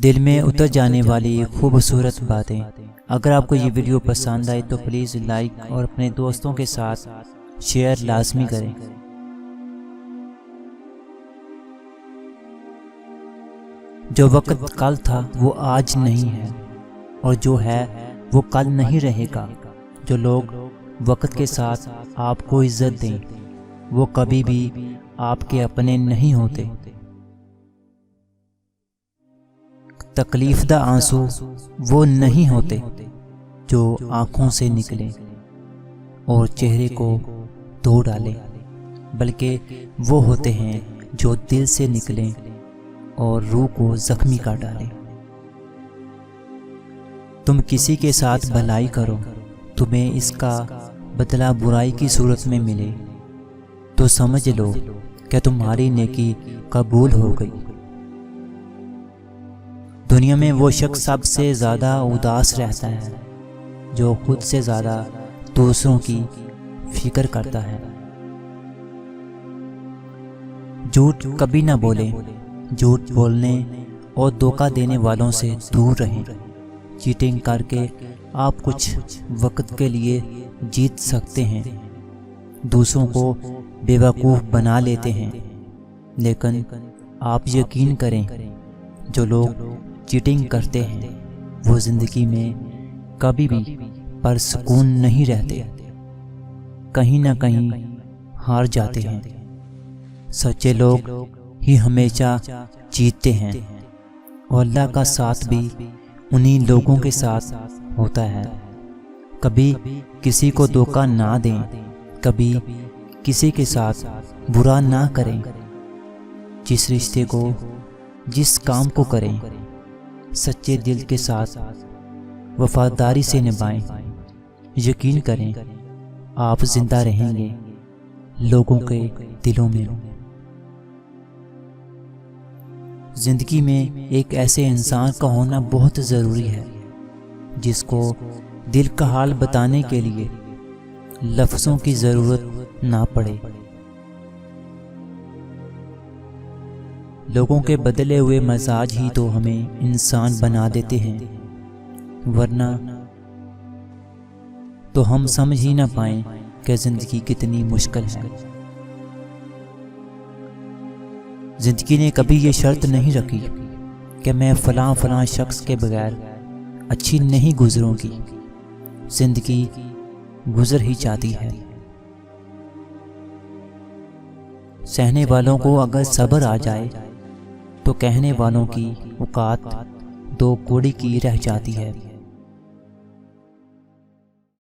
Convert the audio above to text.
دل میں اتر جانے والی خوبصورت باتیں۔ اگر آپ کو یہ ویڈیو پسند آئے تو پلیز لائک اور اپنے دوستوں کے ساتھ شیئر لازمی کریں۔ جو وقت کل تھا وہ آج نہیں ہے، اور جو ہے وہ کل نہیں رہے گا۔ جو لوگ وقت کے ساتھ آپ کو عزت دیں وہ کبھی بھی آپ کے اپنے نہیں ہوتے۔ تکلیف دہ آنسو وہ نہیں ہوتے جو آنکھوں سے نکلیں اور چہرے کو دھو ڈالیں، بلکہ وہ ہوتے ہیں جو دل سے نکلیں اور روح کو زخمی کر ڈالیں۔ تم کسی کے ساتھ بھلائی کرو، تمہیں اس کا بدلہ برائی کی صورت میں ملے تو سمجھ لو کہ تمہاری نیکی قبول ہو گئی۔ دنیا میں وہ شخص سب سے زیادہ اداس رہتا ہے جو خود سے زیادہ دوسروں کی فکر کرتا ہے۔ جھوٹ کبھی نہ بولیں، جھوٹ بولنے اور دھوکہ دینے والوں سے دور رہیں۔ چیٹنگ کر کے آپ کچھ وقت کے لیے جیت سکتے ہیں، دوسروں کو بے وقوف بنا لیتے ہیں، لیکن آپ یقین کریں جو لوگ چیٹنگ کرتے ہیں وہ زندگی میں کبھی بھی پرسکون نہیں رہتے، کہیں نہ کہیں ہار جاتے ہیں۔ سچے لوگ ہی ہمیشہ جیتتے ہیں، اور اللہ کا ساتھ بھی انہی لوگوں کے ساتھ ہوتا ہے۔ کبھی کسی کو دھوکہ نہ دیں، کبھی کسی کے ساتھ برا نہ کریں۔ جس رشتے کو، جس کام کو کریں سچے دل کے ساتھ وفاداری سے نبھائیں۔ یقین کریں آپ زندہ رہیں گے لوگوں کے دلوں میں۔ زندگی میں ایک ایسے انسان کا ہونا بہت ضروری ہے جس کو دل کا حال بتانے کے لیے لفظوں کی ضرورت نہ پڑے۔ لوگوں کے بدلے ہوئے مزاج ہی تو ہمیں انسان بنا دیتے ہیں، ورنہ تو ہم سمجھ ہی نہ پائیں کہ زندگی کتنی مشکل ہے۔ زندگی نے کبھی یہ شرط نہیں رکھی کہ میں فلاں شخص کے بغیر اچھی نہیں گزروں گی۔ زندگی گزر ہی جاتی ہے۔ سہنے والوں کو اگر صبر آ جائے تو کہنے والوں کی اوقات دو کوڑی کی رہ جاتی ہے۔